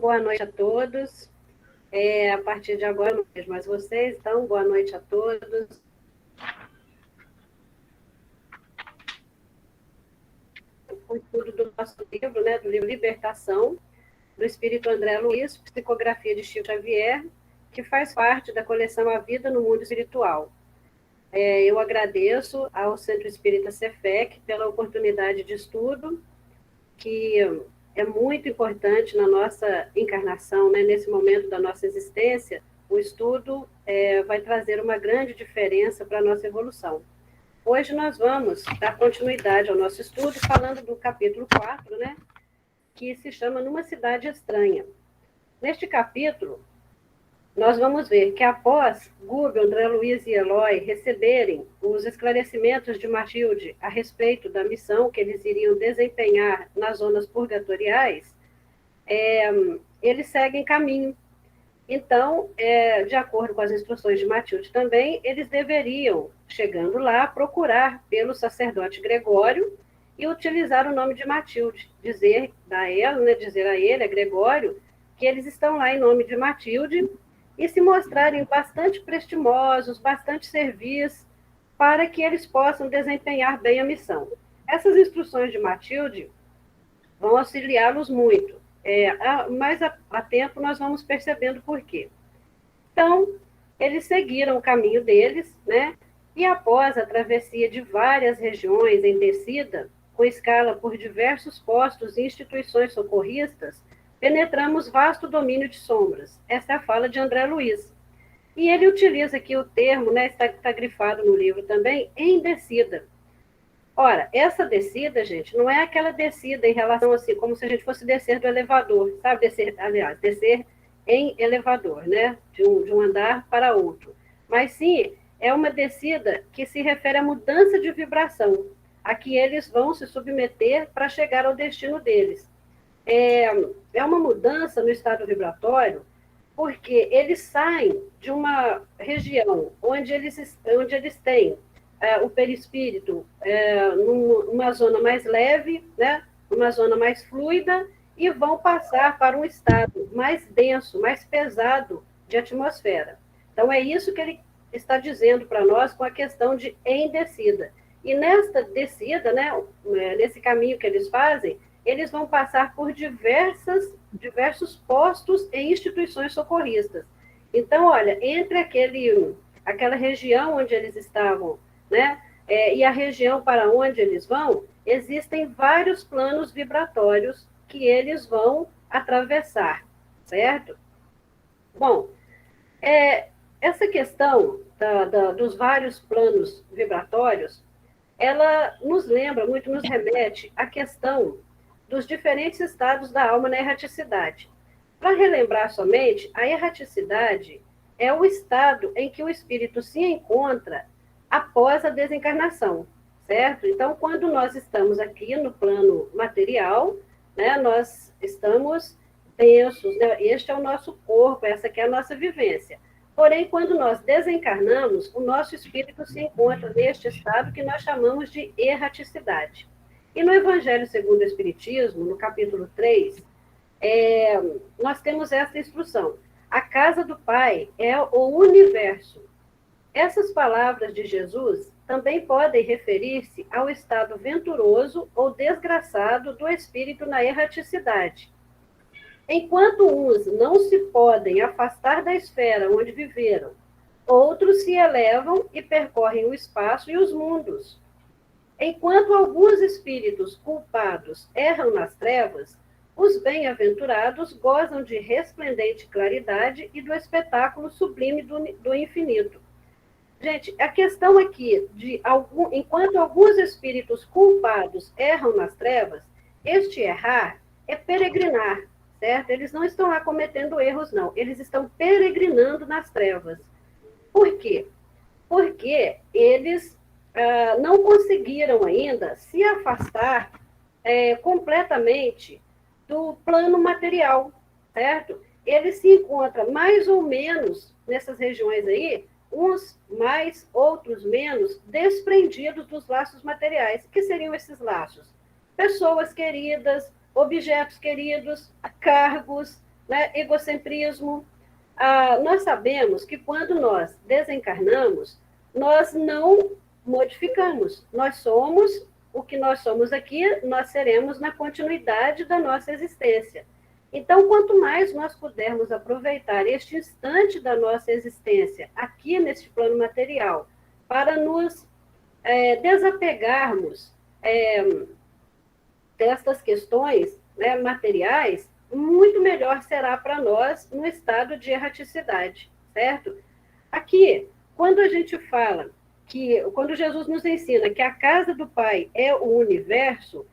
boa noite a todos. A partir de agora, não vejo mais vocês, então, boa noite a todos. O estudo do nosso livro, né, do livro Libertação, do Espírito André Luiz, psicografia de Chico Xavier, que faz parte da coleção A Vida no Mundo Espiritual. Eu agradeço ao Centro Espírita Cefec pela oportunidade de estudo, que é muito importante na nossa encarnação, né? Nesse momento da nossa existência, o estudo vai trazer uma grande diferença para a nossa evolução. Hoje nós vamos dar continuidade ao nosso estudo falando do capítulo 4, né? Que se chama Numa Cidade Estranha. Neste capítulo, nós vamos ver que após Gúbio, André Luiz e Eloy receberem os esclarecimentos de Matilde a respeito da missão que eles iriam desempenhar nas zonas purgatoriais, eles seguem caminho. Então, de acordo com as instruções de Matilde também, eles deveriam, chegando lá, procurar pelo sacerdote Gregório e utilizar o nome de Matilde, dizer a ele, a Gregório, que eles estão lá em nome de Matilde, e se mostrarem bastante prestimosos, bastante serviços, para que eles possam desempenhar bem a missão. Essas instruções de Matilde vão auxiliá-los muito. Mais a tempo nós vamos percebendo por quê. Então, eles seguiram o caminho deles, né? E após a travessia de várias regiões em descida, com escala por diversos postos e instituições socorristas, penetramos vasto domínio de sombras. Essa é a fala de André Luiz. E ele utiliza aqui o termo, né, está grifado no livro também, em descida. Ora, essa descida, gente, não é aquela descida em relação assim, como se a gente fosse descer do elevador, sabe? Descer em elevador, né? De um andar para outro. Mas sim, é uma descida que se refere à mudança de vibração, a que eles vão se submeter para chegar ao destino deles. É uma mudança no estado vibratório, porque eles saem de uma região onde eles têm o perispírito numa zona mais leve, né, uma zona mais fluida, e vão passar para um estado mais denso, mais pesado de atmosfera. Então, é isso que ele está dizendo para nós com a questão de em descida. E nesta descida, né, nesse caminho que eles fazem, eles vão passar por diversos postos e instituições socorristas. Então, olha, entre aquela região onde eles estavam, né, e a região para onde eles vão, existem vários planos vibratórios que eles vão atravessar, certo? Bom, essa questão dos vários planos vibratórios, ela nos lembra muito, nos remete à questão dos diferentes estados da alma na erraticidade. Para relembrar somente, a erraticidade é o estado em que o espírito se encontra após a desencarnação, certo? Então, quando nós estamos aqui no plano material, né, nós estamos tensos, né? Este é o nosso corpo, essa aqui é a nossa vivência. Porém, quando nós desencarnamos, o nosso espírito se encontra neste estado que nós chamamos de erraticidade. E no Evangelho segundo o Espiritismo, no capítulo 3, nós temos essa instrução. A casa do Pai é o universo. Essas palavras de Jesus também podem referir-se ao estado venturoso ou desgraçado do espírito na erraticidade. Enquanto uns não se podem afastar da esfera onde viveram, outros se elevam e percorrem o espaço e os mundos. Enquanto alguns espíritos culpados erram nas trevas, os bem-aventurados gozam de resplendente claridade e do espetáculo sublime do infinito. Gente, a questão aqui, enquanto alguns espíritos culpados erram nas trevas, este errar é peregrinar, certo? Eles não estão lá cometendo erros, não. Eles estão peregrinando nas trevas. Por quê? Porque eles não conseguiram ainda se afastar completamente do plano material, certo? Ele se encontra mais ou menos nessas regiões aí, uns mais, outros menos, desprendidos dos laços materiais. O que seriam esses laços? Pessoas queridas, objetos queridos, cargos, né? Egocentrismo. Nós sabemos que quando nós desencarnamos, nós não modificamos. Nós somos o que nós somos aqui, nós seremos na continuidade da nossa existência. Então, quanto mais nós pudermos aproveitar este instante da nossa existência aqui neste plano material, para nos desapegarmos destas questões, né, materiais, muito melhor será para nós no estado de erraticidade, certo? Aqui, quando a gente fala quando Jesus nos ensina que a casa do Pai é o universo,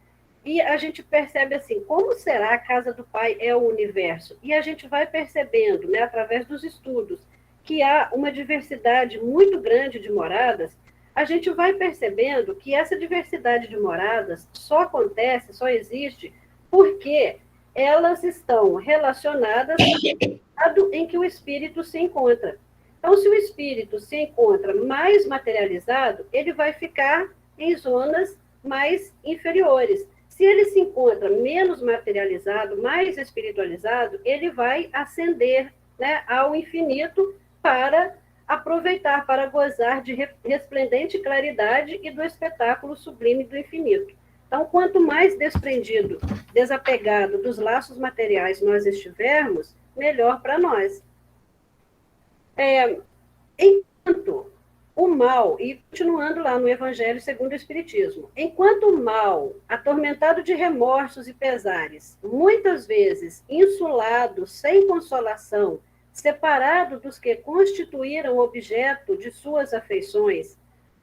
e a gente percebe assim, como será a casa do Pai é o universo? E a gente vai percebendo, né, através dos estudos, que há uma diversidade muito grande de moradas, a gente vai percebendo que essa diversidade de moradas só acontece, só existe, porque elas estão relacionadas ao estado em que o espírito se encontra. Então, se o espírito se encontra mais materializado, ele vai ficar em zonas mais inferiores. Se ele se encontra menos materializado, mais espiritualizado, ele vai ascender, né, ao infinito para aproveitar, para gozar de resplendente claridade e do espetáculo sublime do infinito. Então, quanto mais desprendido, desapegado dos laços materiais nós estivermos, melhor para nós. Enquanto o mal, e continuando lá no Evangelho segundo o Espiritismo, enquanto o mal, atormentado de remorsos e pesares, muitas vezes insulado, sem consolação, separado dos que constituíram objeto de suas afeições,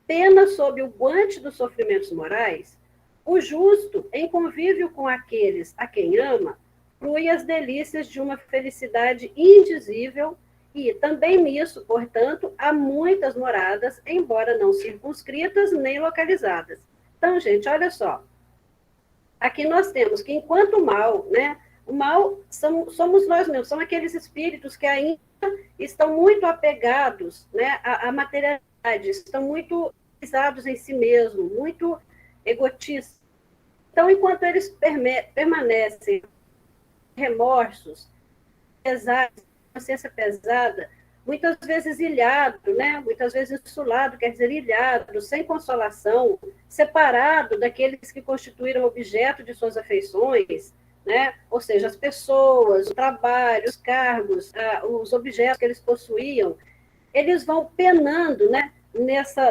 pena sob o guante dos sofrimentos morais, o justo, em convívio com aqueles a quem ama, frui as delícias de uma felicidade indizível. E também nisso, portanto, há muitas moradas, embora não circunscritas nem localizadas. Então, gente, olha só. Aqui nós temos que, enquanto o mal, né? O mal somos nós mesmos, são aqueles espíritos que ainda estão muito apegados, né, à materialidade, estão muito fixados em si mesmo, muito egotistas. Então, enquanto eles permanecem remorsos, pesados, consciência pesada, muitas vezes ilhado, né? Muitas vezes insulado, quer dizer, ilhado, sem consolação, separado daqueles que constituíram objeto de suas afeições, né? Ou seja, as pessoas, o trabalho, os cargos, os objetos que eles possuíam, eles vão penando, né?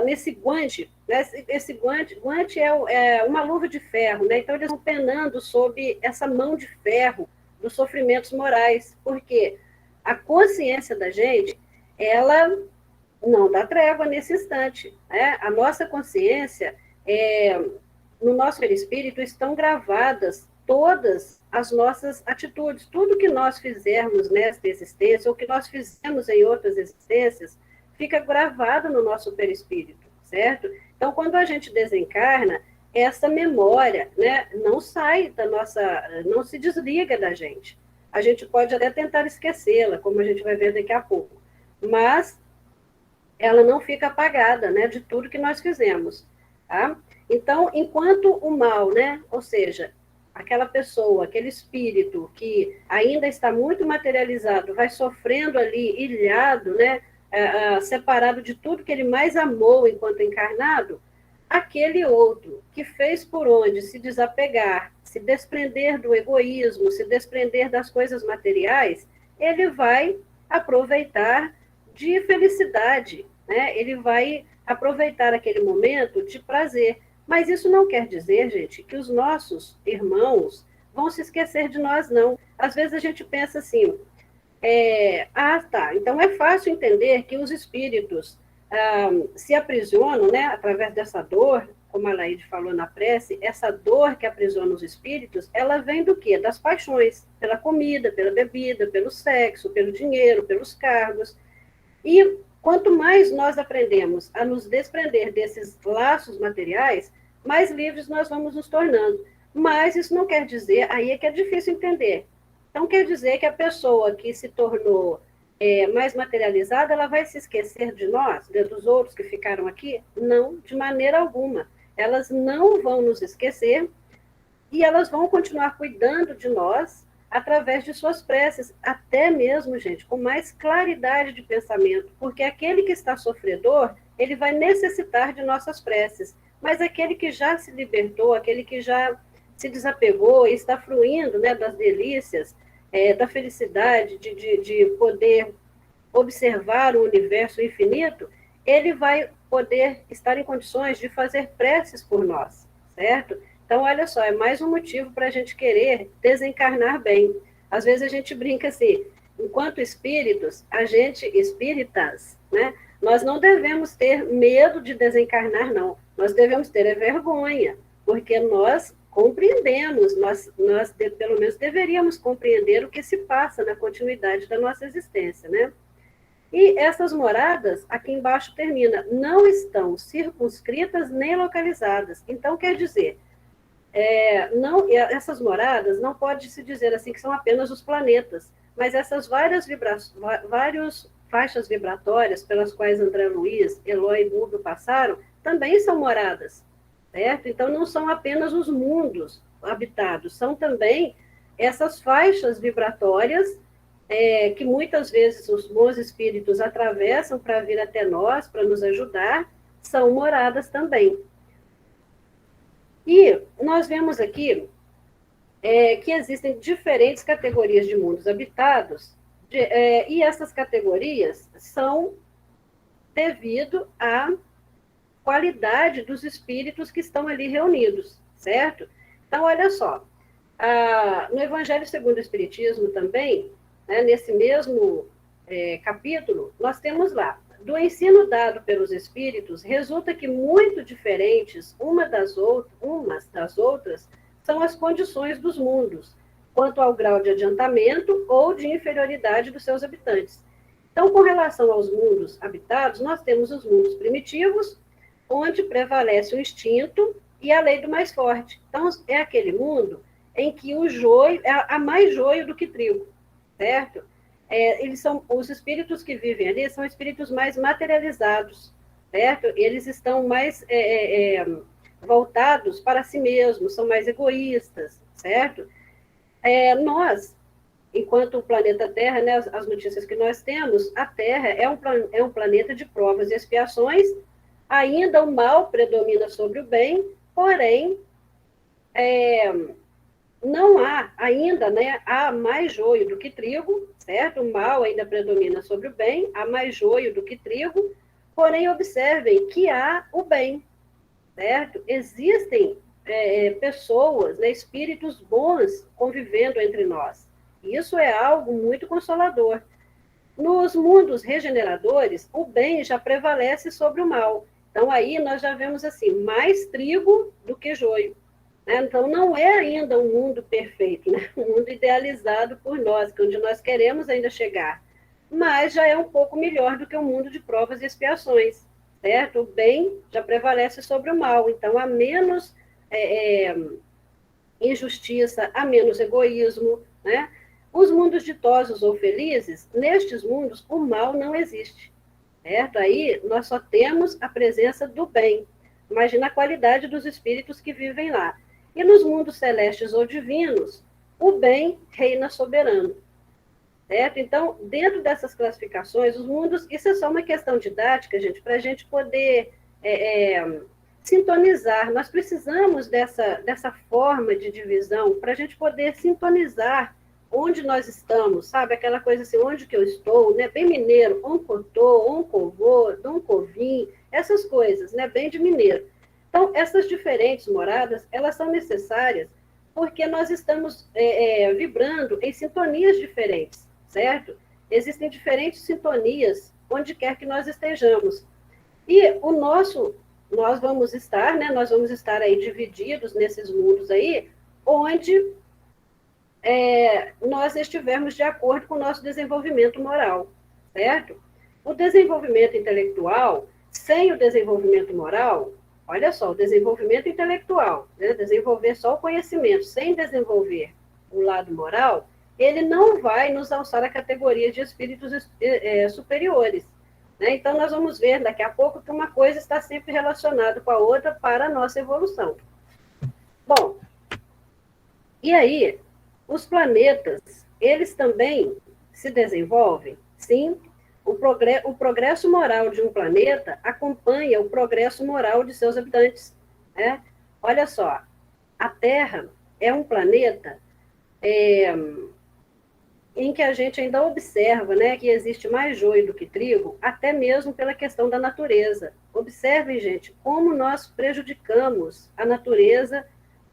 Nesse guante, né? Esse guante é uma luva de ferro, né? Então eles vão penando sob essa mão de ferro dos sofrimentos morais, porque a consciência da gente, ela não dá trégua nesse instante, né? A nossa consciência, no nosso perispírito, estão gravadas todas as nossas atitudes, tudo que nós fizermos nesta existência, ou que nós fizemos em outras existências, fica gravado no nosso perispírito, certo? Então, quando a gente desencarna, essa memória, né, não sai da nossa, não se desliga da gente. A gente pode até tentar esquecê-la, como a gente vai ver daqui a pouco, mas ela não fica apagada, né, de tudo que nós fizemos, tá? Então, enquanto o mal, né, ou seja, aquela pessoa, aquele espírito que ainda está muito materializado, vai sofrendo ali, ilhado, né, separado de tudo que ele mais amou enquanto encarnado, aquele outro que fez por onde se desapegar, se desprender do egoísmo, se desprender das coisas materiais, ele vai aproveitar de felicidade, né? Ele vai aproveitar aquele momento de prazer. Mas isso não quer dizer, gente, que os nossos irmãos vão se esquecer de nós, não. Às vezes a gente pensa assim, tá, então é fácil entender que os espíritos se aprisionam, né, através dessa dor, como a Laide falou na prece, essa dor que aprisiona os espíritos, ela vem do quê? Das paixões, pela comida, pela bebida, pelo sexo, pelo dinheiro, pelos cargos. E quanto mais nós aprendemos a nos desprender desses laços materiais, mais livres nós vamos nos tornando. Mas isso não quer dizer, aí é que é difícil entender. Então quer dizer que a pessoa que se tornou mais materializada, ela vai se esquecer de nós, dos outros que ficaram aqui? Não, de maneira alguma. Elas não vão nos esquecer e elas vão continuar cuidando de nós, através de suas preces, até mesmo, gente, com mais claridade de pensamento, porque aquele que está sofredor, ele vai necessitar de nossas preces, mas aquele que já se libertou, aquele que já se desapegou e está fruindo, né, das delícias, da felicidade, de poder observar o universo infinito, ele vai poder estar em condições de fazer preces por nós, certo? Então, olha só, é mais um motivo para a gente querer desencarnar bem. Às vezes a gente brinca assim, enquanto espíritos, a gente, espíritas, né? Nós não devemos ter medo de desencarnar, não. Nós devemos ter vergonha, porque nós compreendemos, pelo menos deveríamos compreender o que se passa na continuidade da nossa existência, né? E essas moradas, aqui embaixo termina, não estão circunscritas nem localizadas. Então, quer dizer, essas moradas não pode se dizer assim que são apenas os planetas, mas essas várias faixas vibratórias pelas quais André Luiz, Eloy e Rubio passaram, também são moradas, certo? Então, não são apenas os mundos habitados, são também essas faixas vibratórias que muitas vezes os bons espíritos atravessam para vir até nós, para nos ajudar, são moradas também. E nós vemos aqui que existem diferentes categorias de mundos habitados, e essas categorias são devido à qualidade dos espíritos que estão ali reunidos, certo? Então, olha só, no Evangelho segundo o Espiritismo também, né, nesse mesmo capítulo, nós temos lá, do ensino dado pelos espíritos, resulta que muito diferentes umas das outras são as condições dos mundos, quanto ao grau de adiantamento ou de inferioridade dos seus habitantes. Então, com relação aos mundos habitados, nós temos os mundos primitivos, onde prevalece o instinto e a lei do mais forte. Então, é aquele mundo em que o joio, há mais joio do que trigo, certo? Eles são, os espíritos que vivem ali são espíritos mais materializados, certo? Eles estão mais voltados para si mesmos, são mais egoístas, certo? Nós, enquanto o planeta Terra, né, as notícias que nós temos, a Terra é um planeta de provas e expiações, ainda o mal predomina sobre o bem, porém, não há ainda, né, há mais joio do que trigo, certo? O mal ainda predomina sobre o bem, há mais joio do que trigo, porém, observem que há o bem, certo? Existem pessoas, né, espíritos bons convivendo entre nós. Isso é algo muito consolador. Nos mundos regeneradores, o bem já prevalece sobre o mal. Então, aí nós já vemos assim, mais trigo do que joio. Né? Então, não é ainda um mundo perfeito, né? Um mundo idealizado por nós, onde nós queremos ainda chegar. Mas já é um pouco melhor do que um mundo de provas e expiações, certo? O bem já prevalece sobre o mal. Então, há menos injustiça, há menos egoísmo, né? Os mundos ditosos ou felizes, nestes mundos, o mal não existe, certo? Aí nós só temos a presença do bem. Imagina a qualidade dos espíritos que vivem lá. E nos mundos celestes ou divinos, o bem reina soberano, certo? Então, dentro dessas classificações, os mundos, isso é só uma questão didática, gente, para a gente poder sintonizar. Nós precisamos dessa forma de divisão para a gente poder sintonizar onde nós estamos, sabe? Aquela coisa assim, onde que eu estou, né? Bem mineiro, oncotô, oncovô, doncovim, essas coisas, né? Bem de mineiro. Então, essas diferentes moradas, elas são necessárias porque nós estamos vibrando em sintonias diferentes, certo? Existem diferentes sintonias onde quer que nós estejamos. E nós vamos estar, né? Nós vamos estar aí divididos nesses mundos aí, onde nós estivermos de acordo com o nosso desenvolvimento moral, certo? O desenvolvimento intelectual, sem o desenvolvimento moral, olha só, o desenvolvimento intelectual, né, desenvolver só o conhecimento, sem desenvolver o lado moral, ele não vai nos alçar a categoria de espíritos superiores. Né? Então, nós vamos ver daqui a pouco que uma coisa está sempre relacionada com a outra para a nossa evolução. Bom, e aí, Os planetas, eles também se desenvolvem? Sim. O progresso moral de um planeta acompanha o progresso moral de seus habitantes, né? Olha só, a Terra é um planeta em que a gente ainda observa, né, que existe mais joio do que trigo, até mesmo pela questão da natureza. Observem, gente, como nós prejudicamos a natureza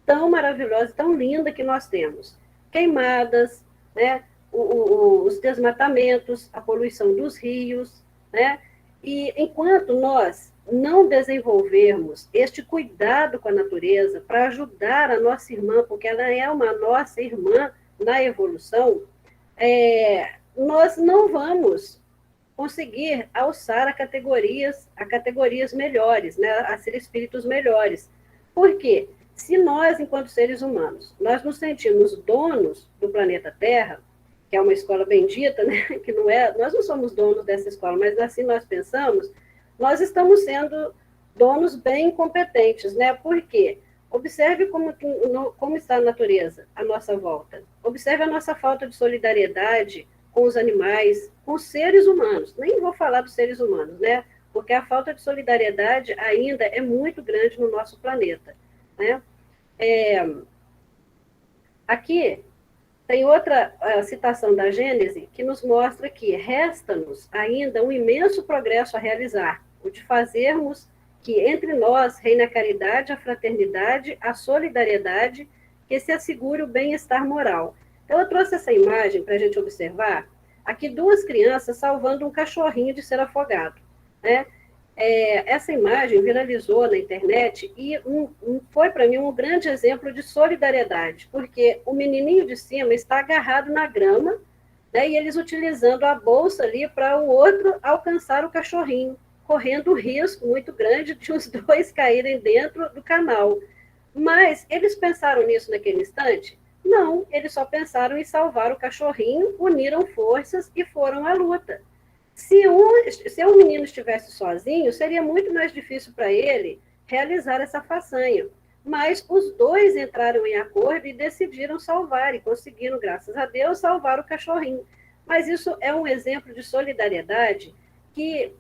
tão maravilhosa, tão linda que nós temos. Queimadas, né, os desmatamentos, a poluição dos rios, né? E enquanto nós não desenvolvermos este cuidado com a natureza para ajudar a nossa irmã, porque ela é uma nossa irmã na evolução, nós não vamos conseguir alçar a categorias melhores, né, a ser espíritos melhores. Por quê? Se nós, enquanto seres humanos, nós nos sentimos donos do planeta Terra, que é uma escola bendita, né, que não é, nós não somos donos dessa escola, mas assim nós pensamos, nós estamos sendo donos bem competentes, né? Por quê? Observe como está a natureza à nossa volta. Observe a nossa falta de solidariedade com os animais, com os seres humanos. Nem vou falar dos seres humanos, né? Porque a falta de solidariedade ainda é muito grande no nosso planeta, né? Aqui tem outra citação da Gênese que nos mostra que resta-nos ainda um imenso progresso a realizar, o de fazermos que entre nós reine a caridade, a fraternidade, a solidariedade, que se assegure o bem-estar moral. Então, eu trouxe essa imagem para a gente observar. Aqui, duas crianças salvando um cachorrinho de ser afogado, né? Essa imagem viralizou na internet e foi para mim um grande exemplo de solidariedade, porque o menininho de cima está agarrado na grama, né, e eles utilizando a bolsa ali para o outro alcançar o cachorrinho, correndo um risco muito grande de os dois caírem dentro do canal. Mas eles pensaram nisso naquele instante? Não, eles só pensaram em salvar o cachorrinho, uniram forças e foram à luta. Se um menino estivesse sozinho, seria muito mais difícil para ele realizar essa façanha. Mas os dois entraram em acordo e decidiram salvar, e conseguiram, graças a Deus, salvar o cachorrinho. Mas isso é um exemplo de solidariedade que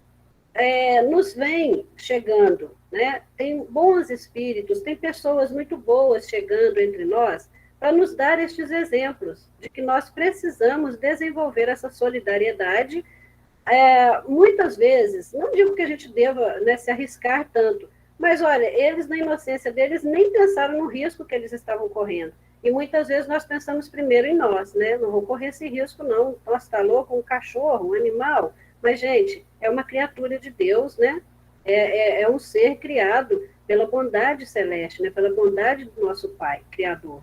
nos vem chegando, né? Tem bons espíritos, tem pessoas muito boas chegando entre nós para nos dar estes exemplos de que nós precisamos desenvolver essa solidariedade. Muitas vezes, não digo que a gente deva, né, se arriscar tanto, mas olha, eles na inocência deles nem pensaram no risco que eles estavam correndo. E muitas vezes nós pensamos primeiro em nós, né? Não vou correr esse risco, não. Nossa, está louco, um cachorro, um animal. Mas, gente, é uma criatura de Deus, né? É um ser criado pela bondade celeste, né? Pela bondade do nosso Pai, Criador.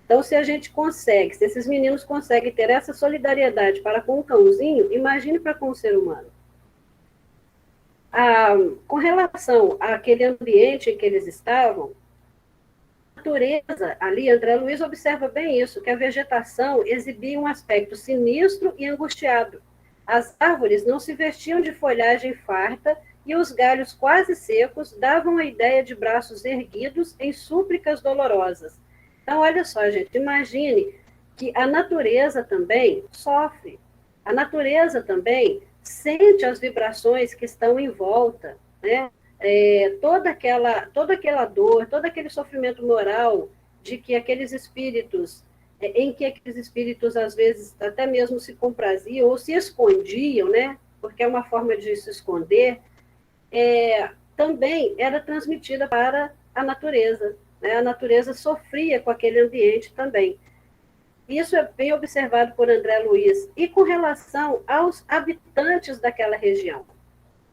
Então, se a gente consegue, se esses meninos conseguem ter essa solidariedade para com o cãozinho, imagine para com o ser humano. Com relação àquele ambiente em que eles estavam, a natureza, ali, André Luiz observa bem isso, que a vegetação exibia um aspecto sinistro e angustiado. As árvores não se vestiam de folhagem farta e os galhos quase secos davam a ideia de braços erguidos em súplicas dolorosas. Então, olha só, gente, imagine que a natureza também sofre. A natureza também sente as vibrações que estão em volta, né? Toda aquela dor, todo aquele sofrimento moral de que aqueles espíritos, em que aqueles espíritos às vezes até mesmo se compraziam ou se escondiam, né? Porque é uma forma de se esconder, também era transmitida para a natureza. Né? A natureza sofria com aquele ambiente também. Isso é bem observado por André Luiz. E com relação aos habitantes daquela região.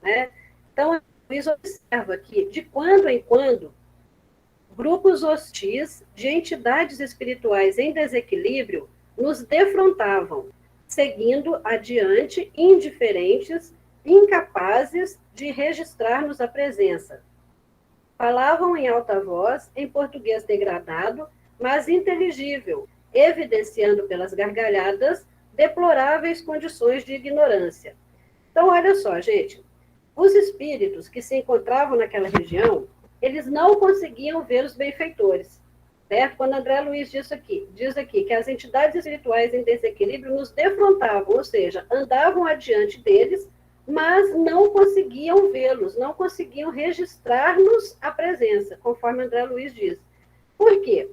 Né? Então, André Luiz observa que, de quando em quando, grupos hostis de entidades espirituais em desequilíbrio nos defrontavam, seguindo adiante, indiferentes, incapazes de registrar-nos a presença. Falavam em alta voz, em português degradado, mas inteligível, evidenciando pelas gargalhadas deploráveis condições de ignorância. Então, olha só, gente, os espíritos que se encontravam naquela região, eles não conseguiam ver os benfeitores. certo? Quando André Luiz diz aqui que as entidades espirituais em desequilíbrio nos defrontavam, ou seja, andavam adiante deles, mas não conseguiam vê-los, não conseguiam registrar-nos a presença, conforme André Luiz diz. Por quê?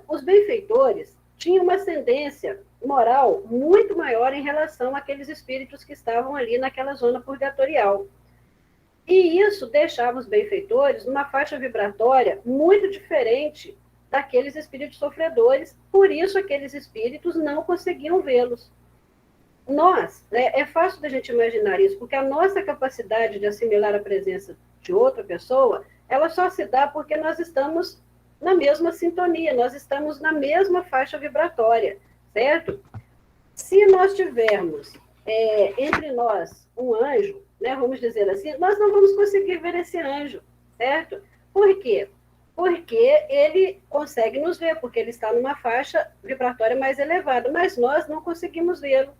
Os benfeitores tinham uma ascendência moral muito maior em relação àqueles espíritos que estavam ali naquela zona purgatorial. E isso deixava os benfeitores numa faixa vibratória muito diferente daqueles espíritos sofredores, por isso aqueles espíritos não conseguiam vê-los. Nós, é fácil da gente imaginar isso, porque a nossa capacidade de assimilar a presença de outra pessoa, ela só se dá porque nós estamos na mesma sintonia, nós estamos na mesma faixa vibratória, certo? Se nós tivermos entre nós um anjo, né, vamos dizer assim, nós não vamos conseguir ver esse anjo, certo? Por quê? Porque ele consegue nos ver, porque ele está numa faixa vibratória mais elevada, mas nós não conseguimos vê-lo,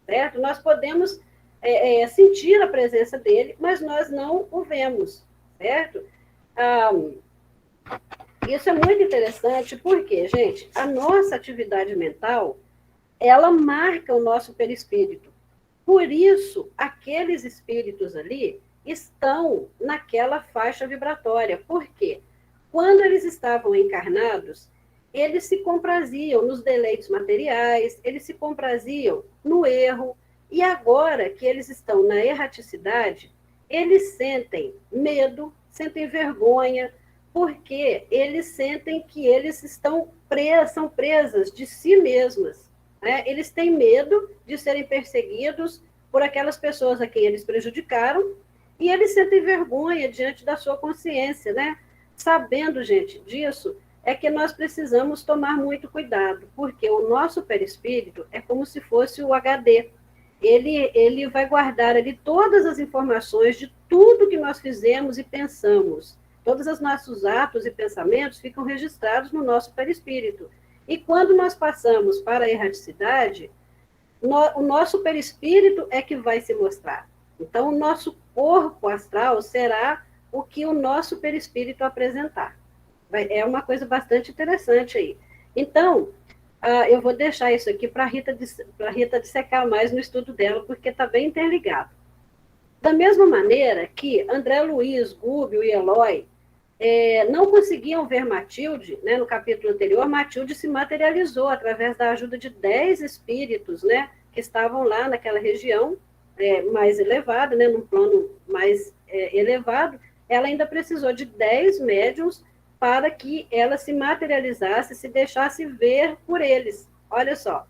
certo? Nós podemos sentir a presença dele, mas nós não o vemos, certo? Isso é muito interessante, porque, gente, a nossa atividade mental, ela marca o nosso perispírito. Por isso, aqueles espíritos ali estão naquela faixa vibratória. Por quê? Quando eles estavam encarnados, eles se compraziam nos deleites materiais, eles se compraziam no erro, e agora que eles estão na erraticidade, eles sentem medo, sentem vergonha, porque eles sentem que eles são presas de si mesmas. Né? Eles têm medo de serem perseguidos por aquelas pessoas a quem eles prejudicaram, e eles sentem vergonha diante da sua consciência, né? Sabendo, gente, disso, é que nós precisamos tomar muito cuidado, porque o nosso perispírito é como se fosse o HD. Ele vai guardar ali todas as informações de tudo que nós fizemos e pensamos. Todos os nossos atos e pensamentos ficam registrados no nosso perispírito. E quando nós passamos para a erraticidade, o nosso perispírito é que vai se mostrar. Então, o nosso corpo astral será o que o nosso perispírito apresentar. É uma coisa bastante interessante aí. Então, eu vou deixar isso aqui para a Rita dissecar mais no estudo dela, porque está bem interligado. Da mesma maneira que André Luiz, Gúbio e Eloy não conseguiam ver Matilde, né, no capítulo anterior, Matilde se materializou através da ajuda de 10 espíritos, né, que estavam lá naquela região mais elevada, né, num plano mais elevado. Ela ainda precisou de 10 médiuns para que ela se materializasse, se deixasse ver por eles. Olha só.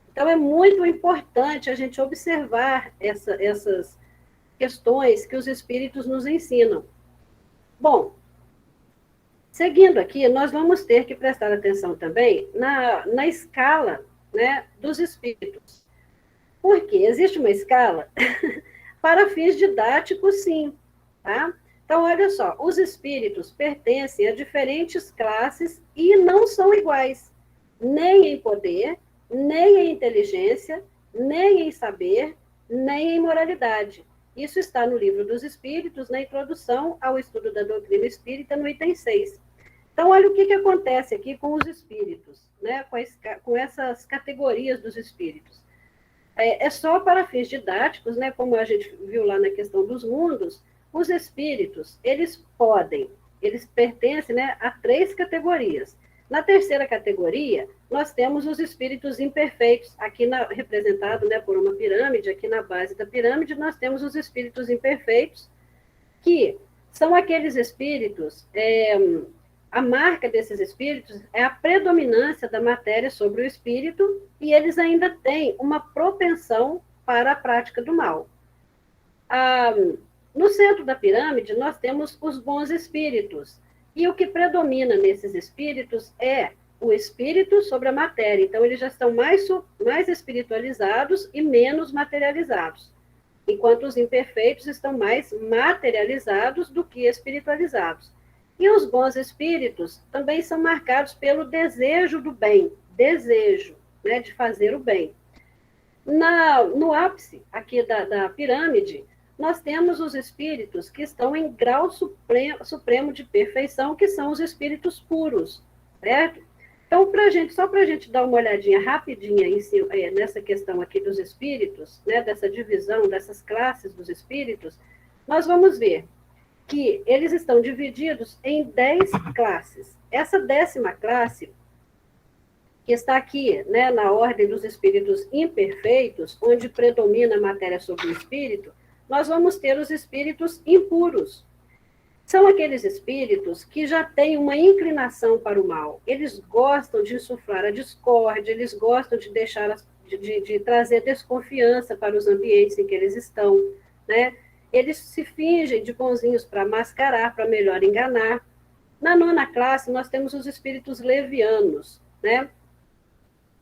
Então, é muito importante a gente observar essas questões que os espíritos nos ensinam. Bom, seguindo aqui, nós vamos ter que prestar atenção também na escala, né, dos espíritos. Porque existe uma escala para fins didáticos, sim. Tá? Então, olha só, os espíritos pertencem a diferentes classes e não são iguais, nem em poder, nem em inteligência, nem em saber, nem em moralidade. Isso está no Livro dos Espíritos, na introdução ao estudo da doutrina espírita, no item 6. Então, olha o que acontece aqui com os espíritos, né? Com essas categorias dos espíritos. É só para fins didáticos, né? Como a gente viu lá na questão dos mundos, os espíritos, eles pertencem, né, a 3 categorias. Na terceira categoria, nós temos os espíritos imperfeitos, aqui representado, né, por uma pirâmide, aqui na base da pirâmide, nós temos os espíritos imperfeitos, que são aqueles espíritos, a marca desses espíritos é a predominância da matéria sobre o espírito, e eles ainda têm uma propensão para a prática do mal. No centro da pirâmide, nós temos os bons espíritos, e o que predomina nesses espíritos é o espírito sobre a matéria. Então, eles já estão mais espiritualizados e menos materializados, enquanto os imperfeitos estão mais materializados do que espiritualizados. E os bons espíritos também são marcados pelo desejo do bem, desejo, né, de fazer o bem. No ápice aqui da pirâmide, nós temos os espíritos que estão em grau supremo de perfeição, que são os espíritos puros. certo? Então, só para a gente dar uma olhadinha rapidinha nessa questão aqui dos espíritos, né, dessa divisão, dessas classes dos espíritos, nós vamos ver que eles estão divididos em 10 classes. Essa 10ª classe, que está aqui, né, na ordem dos espíritos imperfeitos, onde predomina a matéria sobre o espírito, nós vamos ter os espíritos impuros. São aqueles espíritos que já têm uma inclinação para o mal. Eles gostam de insuflar a discórdia, eles gostam de deixar de trazer desconfiança para os ambientes em que eles estão, né? Eles se fingem de bonzinhos para mascarar, para melhor enganar. Na 9ª classe, nós temos os espíritos levianos, né?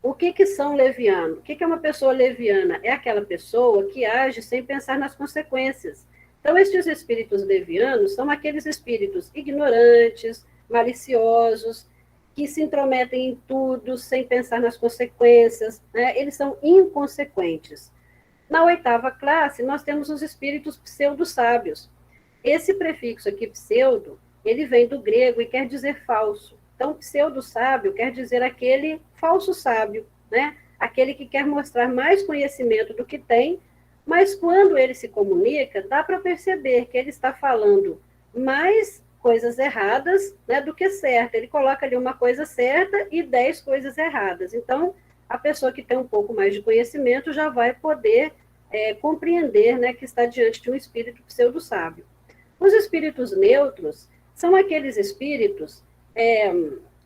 O que são levianos? O que é uma pessoa leviana? É aquela pessoa que age sem pensar nas consequências. Então, estes espíritos levianos são aqueles espíritos ignorantes, maliciosos, que se intrometem em tudo sem pensar nas consequências, né? Eles são inconsequentes. Na 8ª classe, nós temos os espíritos pseudo-sábios. Esse prefixo aqui, pseudo, ele vem do grego e quer dizer falso. Então, pseudo-sábio quer dizer aquele falso sábio, né? Aquele que quer mostrar mais conhecimento do que tem, mas quando ele se comunica, dá para perceber que ele está falando mais coisas erradas, né, do que certa. Ele coloca ali uma coisa certa e 10 coisas erradas. Então, a pessoa que tem um pouco mais de conhecimento já vai poder compreender, né, que está diante de um espírito pseudo-sábio. Os espíritos neutros são aqueles espíritos,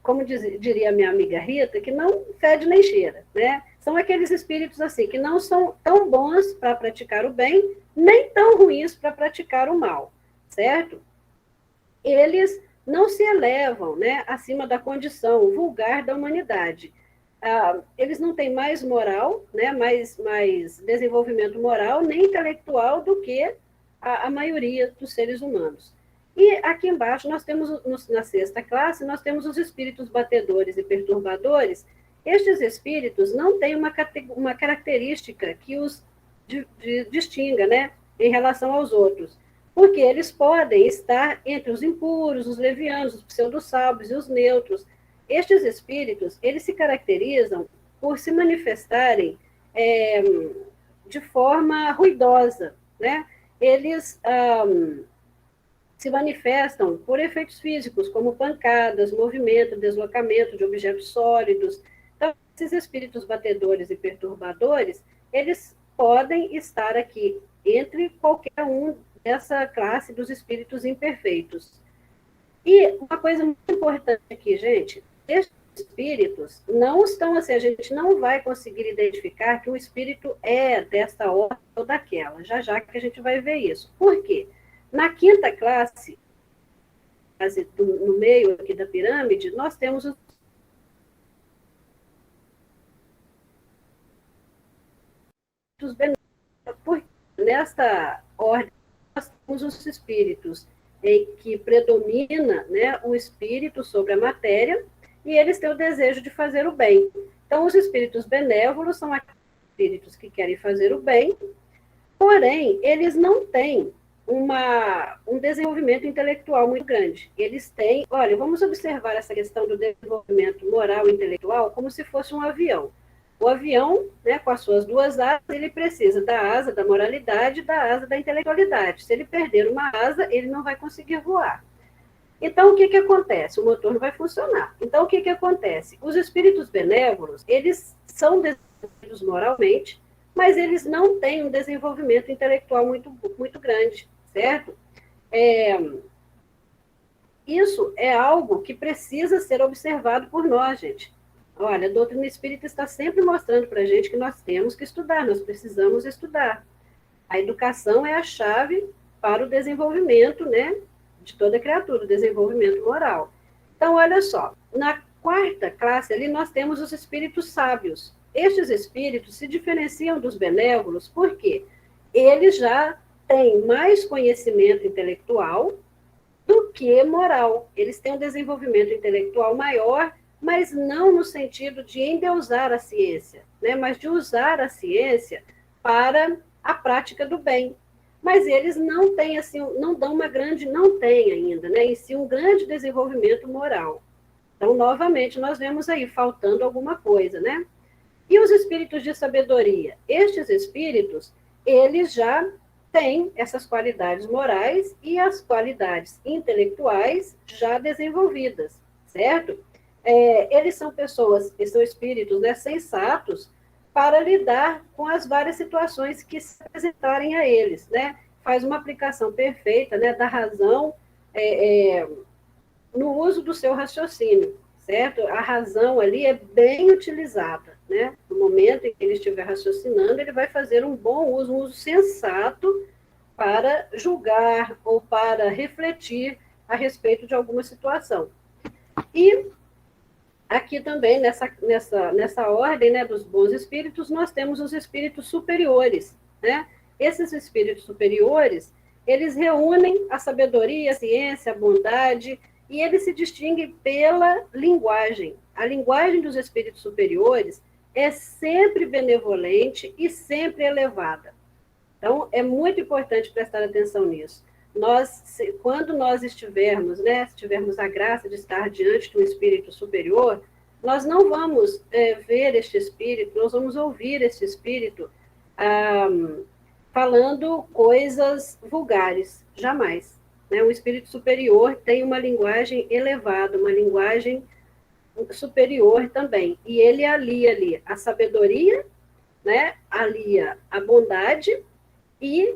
como diria minha amiga Rita, que não fede nem cheira, né? São aqueles espíritos assim, que não são tão bons para praticar o bem, nem tão ruins para praticar o mal, certo? Eles não se elevam, né, acima da condição vulgar da humanidade. Eles não têm mais moral, né, mais desenvolvimento moral, nem intelectual do que a maioria dos seres humanos. E aqui embaixo, nós temos, na 6ª classe, nós temos os espíritos batedores e perturbadores. Estes espíritos não têm uma característica que os distinga, né, em relação aos outros, porque eles podem estar entre os impuros, os levianos, os pseudo-sábios e os neutros. Estes espíritos, eles se caracterizam por se manifestarem de forma ruidosa, né? Eles se manifestam por efeitos físicos, como pancadas, movimento, deslocamento de objetos sólidos. Então, esses espíritos batedores e perturbadores, eles podem estar aqui entre qualquer um dessa classe dos espíritos imperfeitos. E uma coisa muito importante aqui, gente, esses espíritos não estão assim, a gente não vai conseguir identificar que o espírito é desta ordem ou daquela, já que a gente vai ver isso. Por quê? Na 5ª classe, no meio aqui da pirâmide, nós temos os benéficos. Porque nesta ordem, nós temos os espíritos em que predomina, né, o espírito sobre a matéria, e eles têm o desejo de fazer o bem. Então, os espíritos benévolos são aqueles espíritos que querem fazer o bem, porém, eles não têm um desenvolvimento intelectual muito grande. Eles têm, olha, vamos observar essa questão do desenvolvimento moral e intelectual como se fosse um avião. O avião, né, com as suas 2 asas, ele precisa da asa da moralidade e da asa da intelectualidade. Se ele perder uma asa, ele não vai conseguir voar. Então, o que acontece? O motor não vai funcionar. Então, o que acontece? Os espíritos benévolos, eles são desenvolvidos moralmente, mas eles não têm um desenvolvimento intelectual muito grande, certo? Isso é algo que precisa ser observado por nós, gente. Olha, a doutrina espírita está sempre mostrando para a gente que nós temos que estudar, nós precisamos estudar. A educação é a chave para o desenvolvimento, né, de toda criatura, o desenvolvimento moral. Então, olha só, na 4ª classe ali nós temos os espíritos sábios. Estes espíritos se diferenciam dos benévolos porque eles já têm mais conhecimento intelectual do que moral. Eles têm um desenvolvimento intelectual maior, mas não no sentido de endeusar a ciência, né, mas de usar a ciência para a prática do bem. Mas eles não têm, assim, não têm ainda, né, em si um grande desenvolvimento moral. Então, novamente, nós vemos aí faltando alguma coisa, né? E os espíritos de sabedoria? Estes espíritos, eles já têm essas qualidades morais e as qualidades intelectuais já desenvolvidas, certo? Eles são pessoas, eles são espíritos, né, sensatos para lidar com as várias situações que se apresentarem a eles, né? Faz uma aplicação perfeita, né, da razão no uso do seu raciocínio, certo? A razão ali é bem utilizada, né? No momento em que ele estiver raciocinando, ele vai fazer um bom uso, um uso sensato para julgar ou para refletir a respeito de alguma situação. E aqui também, nessa ordem, né, dos bons espíritos, nós temos os espíritos superiores, né? Esses espíritos superiores, eles reúnem a sabedoria, a ciência, a bondade, e eles se distinguem pela linguagem. A linguagem dos espíritos superiores é sempre benevolente e sempre elevada. Então, é muito importante prestar atenção nisso. Quando nós estivermos, né, se tivermos a graça de estar diante de um espírito superior, nós não vamos ver este espírito, nós vamos ouvir este espírito falando coisas vulgares, jamais. Né? O espírito superior tem uma linguagem elevada, uma linguagem superior também. E ele alia ali a sabedoria, né, alia a bondade e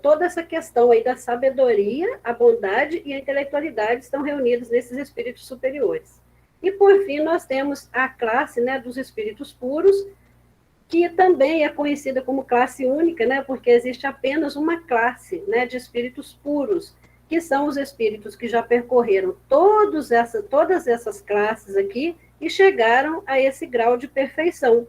toda essa questão aí da sabedoria, a bondade e a intelectualidade estão reunidos nesses espíritos superiores. E, por fim, nós temos a classe, né, dos espíritos puros, que também é conhecida como classe única, né, porque existe apenas uma classe, né, de espíritos puros, que são os espíritos que já percorreram todas essas classes aqui e chegaram a esse grau de perfeição.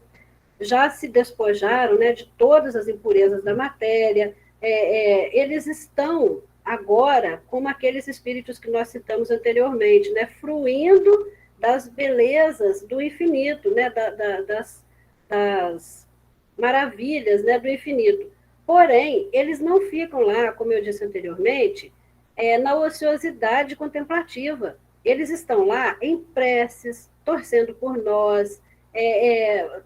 Já se despojaram, né, de todas as impurezas da matéria, eles estão agora como aqueles espíritos que nós citamos anteriormente, né, fruindo das belezas do infinito, né, das maravilhas, né, do infinito. Porém, eles não ficam lá, como eu disse anteriormente, na ociosidade contemplativa. Eles estão lá em preces, torcendo por nós,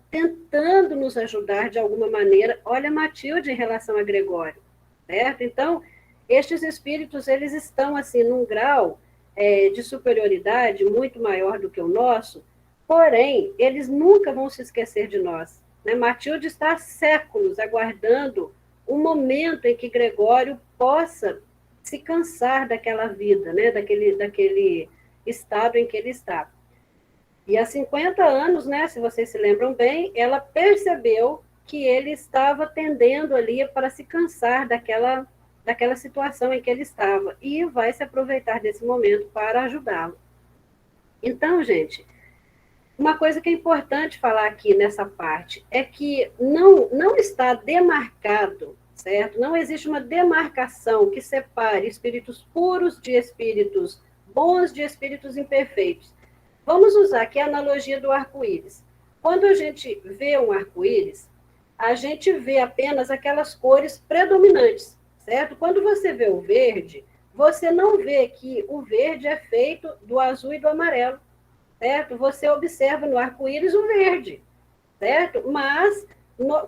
tentando nos ajudar de alguma maneira. Olha Matilde em relação a Gregório, certo? Então, estes espíritos, eles estão, assim, num grau de superioridade muito maior do que o nosso, porém, eles nunca vão se esquecer de nós. Né? Matilde está há séculos aguardando um momento em que Gregório possa se cansar daquela vida, né? daquele estado em que ele está. E há 50 anos, né, se vocês se lembram bem, ela percebeu que ele estava tendendo ali para se cansar daquela situação em que ele estava e vai se aproveitar desse momento para ajudá-lo. Então, gente, uma coisa que é importante falar aqui nessa parte é que não está demarcado, certo? Não existe uma demarcação que separe espíritos puros de espíritos bons de espíritos imperfeitos. Vamos usar aqui a analogia do arco-íris. Quando a gente vê um arco-íris, a gente vê apenas aquelas cores predominantes, certo? Quando você vê o verde, você não vê que o verde é feito do azul e do amarelo, certo? Você observa no arco-íris o verde, certo? Mas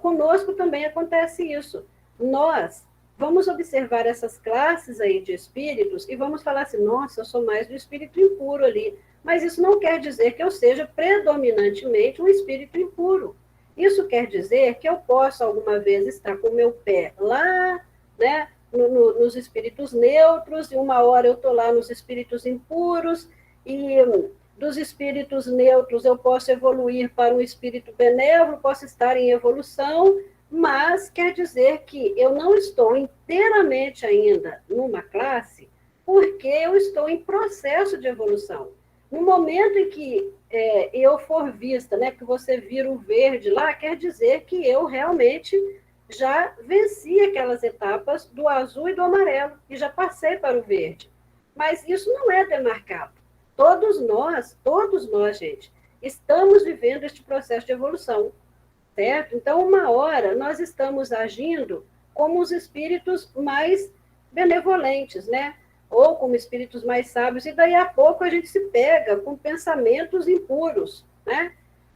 conosco também acontece isso. Nós vamos observar essas classes aí de espíritos e vamos falar assim, nossa, eu sou mais do espírito impuro ali. Mas isso não quer dizer que eu seja predominantemente um espírito impuro. Isso quer dizer que eu posso alguma vez estar com o meu pé lá, né, nos espíritos neutros, e uma hora eu estou lá nos espíritos impuros, e dos espíritos neutros eu posso evoluir para um espírito benévolo, posso estar em evolução, mas quer dizer que eu não estou inteiramente ainda numa classe, porque eu estou em processo de evolução. No momento em que eu for vista, né, que você vira o verde lá, quer dizer que eu realmente já venci aquelas etapas do azul e do amarelo, e já passei para o verde. Mas isso não é demarcado. Todos nós, gente, estamos vivendo este processo de evolução, certo? Então, uma hora, nós estamos agindo como os espíritos mais benevolentes, né? ou como espíritos mais sábios, e daí a pouco a gente se pega com pensamentos impuros, né?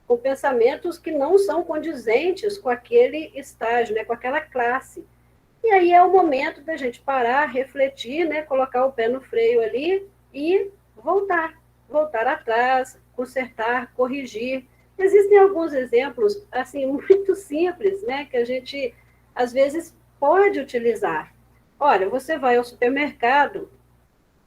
Com pensamentos que não são condizentes com aquele estágio, né? Com aquela classe. E aí é o momento da gente parar, refletir, né? Colocar o pé no freio ali e voltar atrás, consertar, corrigir. Existem alguns exemplos, assim, muito simples, né? Que a gente, às vezes, pode utilizar. Olha, você vai ao supermercado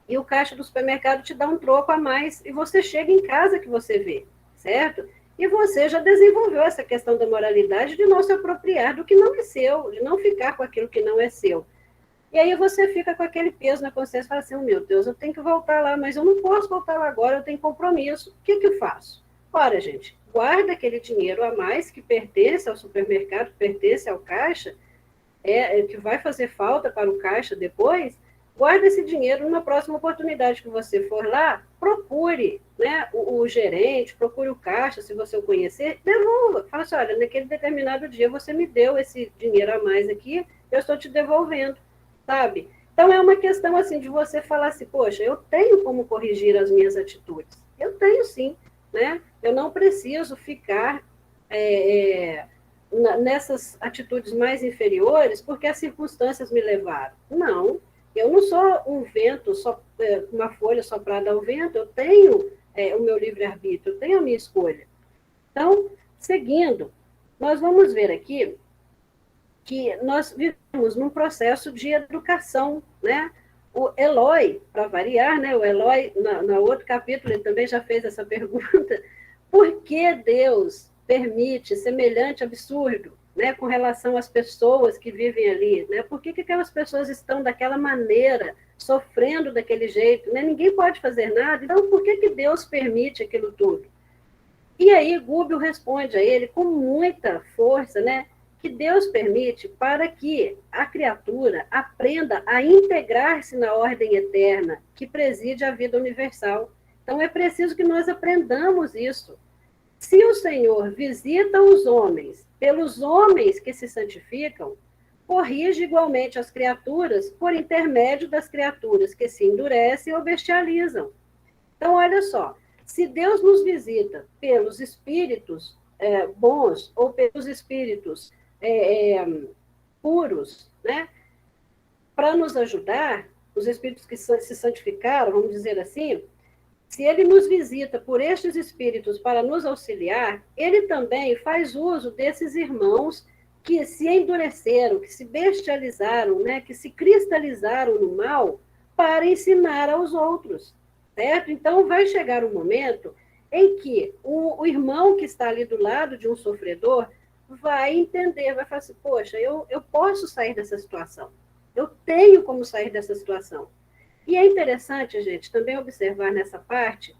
e o caixa do supermercado te dá um troco a mais e você chega em casa que você vê, certo? E você já desenvolveu essa questão da moralidade de não se apropriar do que não é seu, de não ficar com aquilo que não é seu. E aí você fica com aquele peso na consciência e fala assim, oh, meu Deus, eu tenho que voltar lá, mas eu não posso voltar lá agora, eu tenho compromisso. O que eu faço? Ora, gente, guarda aquele dinheiro a mais que pertence ao supermercado, pertence ao caixa, que vai fazer falta para o caixa depois, guarda esse dinheiro na próxima oportunidade que você for lá, procure, né, o gerente, procure o caixa, se você o conhecer, devolva. Fala assim, olha, naquele determinado dia você me deu esse dinheiro a mais aqui, eu estou te devolvendo, sabe? Então é uma questão assim de você falar assim, poxa, eu tenho como corrigir as minhas atitudes. Eu tenho sim, né? Eu não preciso ficar nessas atitudes mais inferiores porque as circunstâncias me levaram. Não, eu não sou um vento, uma folha soprada ao vento, eu tenho o meu livre-arbítrio, eu tenho a minha escolha. Então, seguindo, nós vamos ver aqui que nós vivemos num processo de educação, né? O Eloy, para variar, né? O Eloy, no outro capítulo, ele também já fez essa pergunta, por que Deus permite semelhante absurdo, né, com relação às pessoas que vivem ali, né? Por que aquelas pessoas estão daquela maneira, sofrendo daquele jeito, né? Ninguém pode fazer nada, então por que Deus permite aquilo tudo? E aí Gúbio responde a ele com muita força, né, que Deus permite para que a criatura aprenda a integrar-se na ordem eterna que preside a vida universal. Então é preciso que nós aprendamos isso. Se o Senhor visita os homens pelos homens que se santificam, corrige igualmente as criaturas por intermédio das criaturas que se endurecem ou bestializam. Então, olha só, se Deus nos visita pelos espíritos bons ou pelos espíritos puros, né, para nos ajudar, os espíritos que se santificaram, vamos dizer assim, se ele nos visita por estes espíritos para nos auxiliar, ele também faz uso desses irmãos que se endureceram, que se bestializaram, né, que se cristalizaram no mal, para ensinar aos outros, certo? Então, vai chegar um momento em que o irmão que está ali do lado de um sofredor vai entender, vai falar assim, poxa, eu posso sair dessa situação, eu tenho como sair dessa situação. E é interessante, gente, também observar nessa parte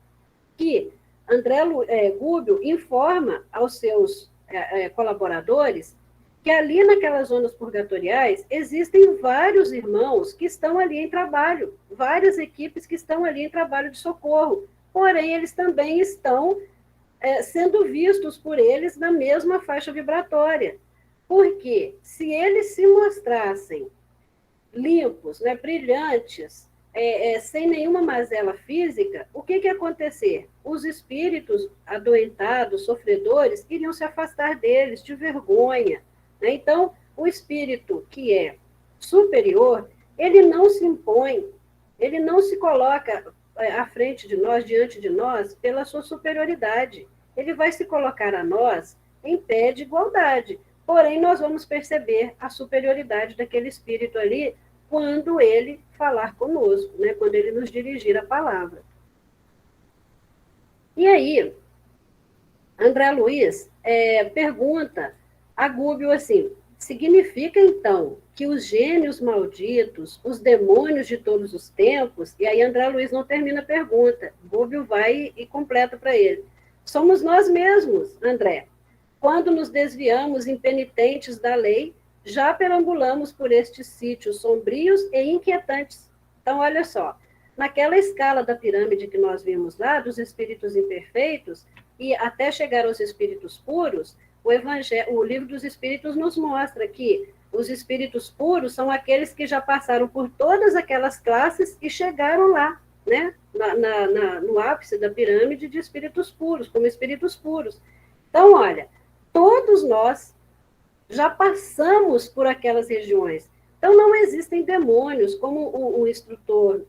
que André Gúbio informa aos seus colaboradores que ali naquelas zonas purgatoriais existem vários irmãos que estão ali em trabalho, várias equipes que estão ali em trabalho de socorro, porém eles também estão sendo vistos por eles na mesma faixa vibratória. Porque se eles se mostrassem limpos, né, brilhantes, sem nenhuma mazela física, o que ia acontecer? Os espíritos adoentados, sofredores, iriam se afastar deles de vergonha. Né? Então, o espírito que é superior, ele não se impõe, ele não se coloca à frente de nós, diante de nós, pela sua superioridade. Ele vai se colocar a nós em pé de igualdade. Porém, nós vamos perceber a superioridade daquele espírito ali quando ele falar conosco, né? Quando ele nos dirigir a palavra. E aí, André Luiz pergunta a Gúbio assim, significa então que os gênios malditos, os demônios de todos os tempos, e aí André Luiz não termina a pergunta, Gúbio vai e completa para ele, somos nós mesmos, André, quando nos desviamos impenitentes da lei, já perambulamos por estes sítios sombrios e inquietantes. Então, olha só, naquela escala da pirâmide que nós vimos lá, dos espíritos imperfeitos, e até chegar aos espíritos puros, o Livro dos Espíritos nos mostra que Os espíritos puros são aqueles que já passaram por todas aquelas classes e chegaram lá, né? No ápice da pirâmide de espíritos puros, como espíritos puros. Então, olha, todos nós já passamos por aquelas regiões. Então, não existem demônios, como o instrutor,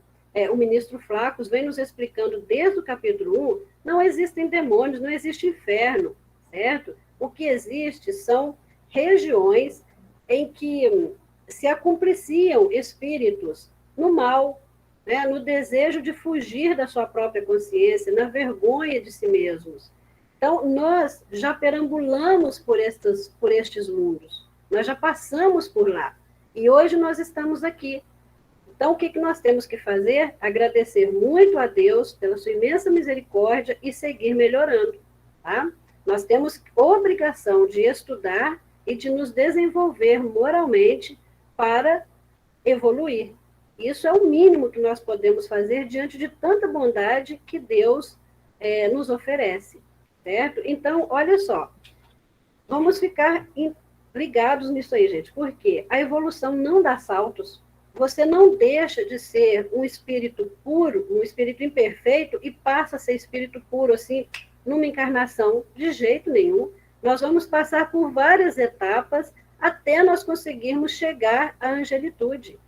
o ministro Flacos vem nos explicando desde o capítulo 1, não existem demônios, não existe inferno, certo? O que existe são regiões em que se acumpliciam espíritos no mal, né, no desejo de fugir da sua própria consciência, na vergonha de si mesmos. Então, nós já perambulamos por estes mundos, nós já passamos por lá, e hoje nós estamos aqui. Então, o que nós temos que fazer? Agradecer muito a Deus pela sua imensa misericórdia e seguir melhorando, tá? Nós temos obrigação de estudar e de nos desenvolver moralmente para evoluir. Isso é o mínimo que nós podemos fazer diante de tanta bondade que Deus nos oferece, certo? Então, olha só, vamos ficar ligados nisso aí, gente, porque a evolução não dá saltos. Você não deixa de ser um espírito puro, um espírito imperfeito, e passa a ser espírito puro, assim, numa encarnação, de jeito nenhum. Nós vamos passar por várias etapas até nós conseguirmos chegar à angelitude,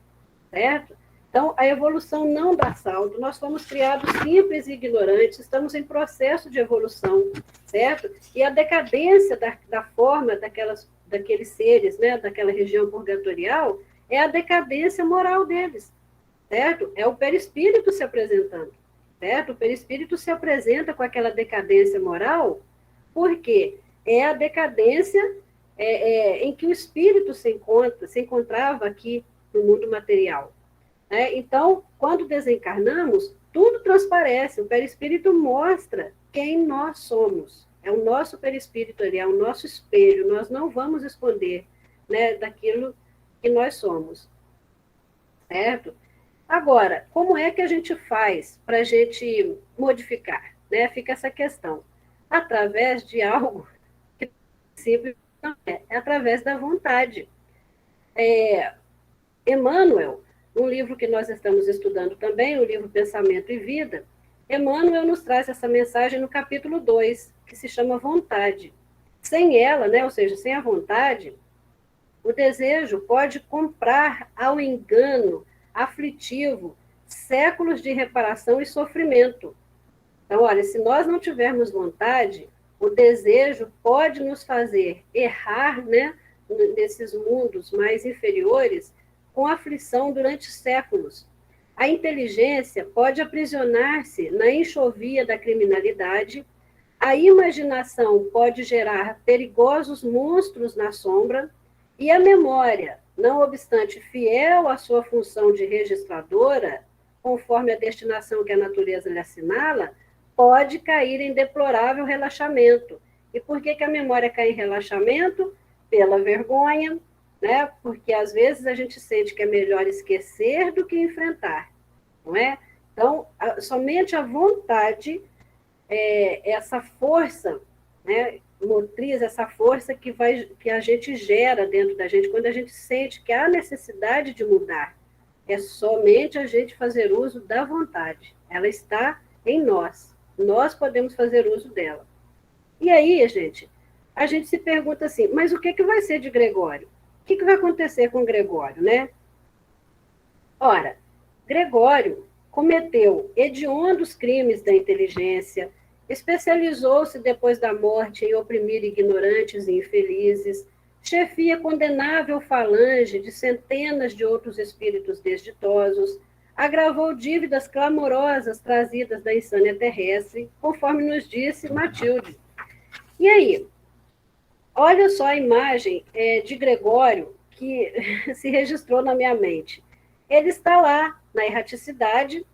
certo? Então, a evolução não dá salto. Nós fomos criados simples e ignorantes, estamos em processo de evolução, certo? E a decadência da forma daqueles seres, né, daquela região purgatorial, é a decadência moral deles, certo? É o perispírito se apresentando, certo? O perispírito se apresenta com aquela decadência moral, porque é a decadência em que o espírito se encontrava aqui no mundo material. Então, quando desencarnamos, tudo transparece, o perispírito mostra quem nós somos. É o nosso perispírito ali, é o nosso espelho, nós não vamos esconder, né, daquilo que nós somos, certo? Agora, como é que a gente faz para a gente modificar? Né? Fica essa questão. Através de algo que simples não é através da vontade. Emmanuel, um livro que nós estamos estudando também, o livro Pensamento e Vida, Emmanuel nos traz essa mensagem no capítulo 2, que se chama vontade. Sem ela, né, ou seja, sem a vontade, o desejo pode comprar ao engano aflitivo séculos de reparação e sofrimento. Então, olha, se nós não tivermos vontade, o desejo pode nos fazer errar, né, nesses mundos mais inferiores, com aflição durante séculos. A inteligência pode aprisionar-se na enxovia da criminalidade, a imaginação pode gerar perigosos monstros na sombra, e a memória, não obstante fiel à sua função de registradora, conforme a destinação que a natureza lhe assinala, pode cair em deplorável relaxamento. E por que a memória cai em relaxamento? Pela vergonha, né? Porque às vezes a gente sente que é melhor esquecer do que enfrentar, não é? Então, somente a vontade, essa força, né, motriz, essa força que a gente gera dentro da gente, quando a gente sente que há necessidade de mudar, é somente a gente fazer uso da vontade. Ela está em nós. Nós podemos fazer uso dela. E aí, gente, a gente se pergunta assim, mas o que vai ser de Gregório? O que vai acontecer com Gregório, né? Ora, Gregório cometeu hediondos crimes da inteligência, especializou-se depois da morte em oprimir ignorantes e infelizes, chefia condenável falange de centenas de outros espíritos desditosos, agravou dívidas clamorosas trazidas da insânia terrestre, conforme nos disse Matilde. E aí, olha só a imagem de Gregório que se registrou na minha mente. Ele está lá, na erraticidade,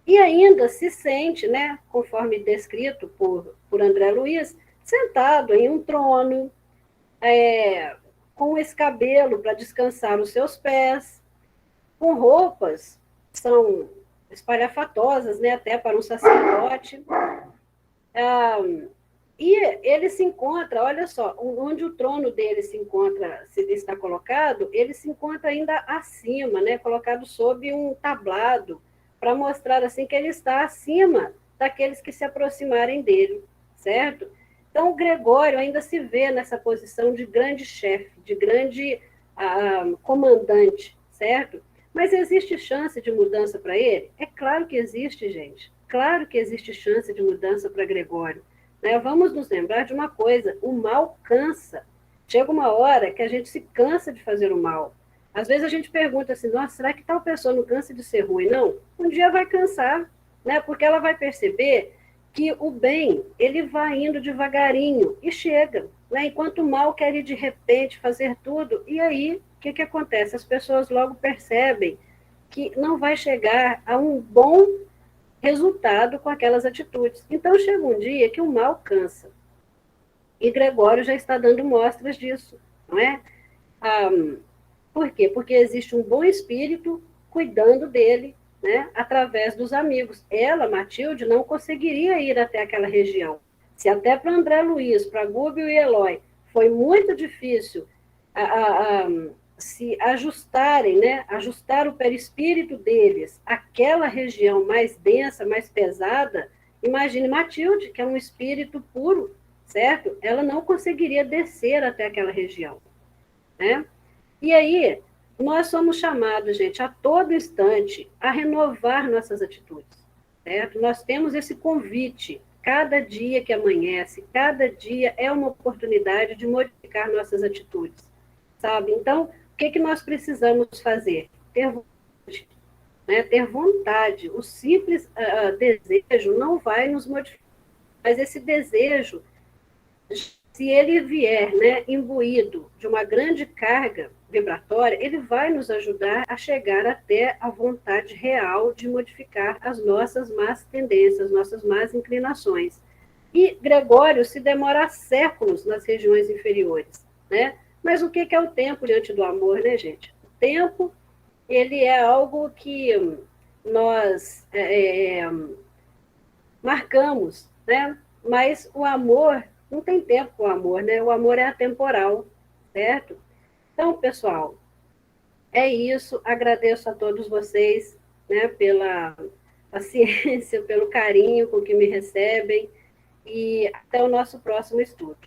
e ainda se sente, né, conforme descrito por André Luiz, sentado em um trono, com um escabelo para descansar os seus pés, com roupas que são espalhafatosas, né, até para um sacerdote. E ele se encontra, olha só, onde o trono dele se encontra, se está colocado, ele se encontra ainda acima, né, colocado sob um tablado, para mostrar assim que ele está acima daqueles que se aproximarem dele, certo? Então, o Gregório ainda se vê nessa posição de grande chefe, de grande comandante, certo? Mas existe chance de mudança para ele? É claro que existe, gente. Claro que existe chance de mudança para Gregório. Né? Vamos nos lembrar de uma coisa: o mal cansa. Chega uma hora que a gente se cansa de fazer o mal. Às vezes a gente pergunta assim: nossa, será que tal pessoa não cansa de ser ruim? Não, um dia vai cansar, né? Porque ela vai perceber que o bem, ele vai indo devagarinho e chega, né? Enquanto o mal quer ir de repente fazer tudo, e aí, o que acontece? As pessoas logo percebem que não vai chegar a um bom resultado com aquelas atitudes. Então chega um dia que o mal cansa. E Gregório já está dando mostras disso, não é? Ah, por quê? Porque existe um bom espírito cuidando dele, né, através dos amigos. Ela, Matilde, não conseguiria ir até aquela região. Se até para André Luiz, para Gúbio e Eloy, foi muito difícil se ajustarem, né, ajustar o perispírito deles àquela região mais densa, mais pesada, imagine Matilde, que é um espírito puro, certo? Ela não conseguiria descer até aquela região, né? E aí, nós somos chamados, gente, a todo instante a renovar nossas atitudes, certo? Nós temos esse convite. Cada dia que amanhece, cada dia é uma oportunidade de modificar nossas atitudes, sabe? Então, o que nós precisamos fazer? Ter vontade, né? Ter vontade. O simples desejo não vai nos modificar, mas esse desejo, se ele vier, né, imbuído de uma grande carga vibratória, ele vai nos ajudar a chegar até a vontade real de modificar as nossas más tendências, nossas más inclinações. E Gregório se demora séculos nas regiões inferiores, né? Mas o que é o tempo diante do amor, né, gente? O tempo, ele é algo que nós marcamos, né? Mas o amor não tem tempo com o amor, né? O amor é atemporal, certo? Então, pessoal, é isso. Agradeço a todos vocês, né, pela paciência, pelo carinho com que me recebem e até o nosso próximo estudo,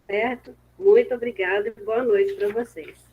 certo? Muito obrigada e boa noite para vocês.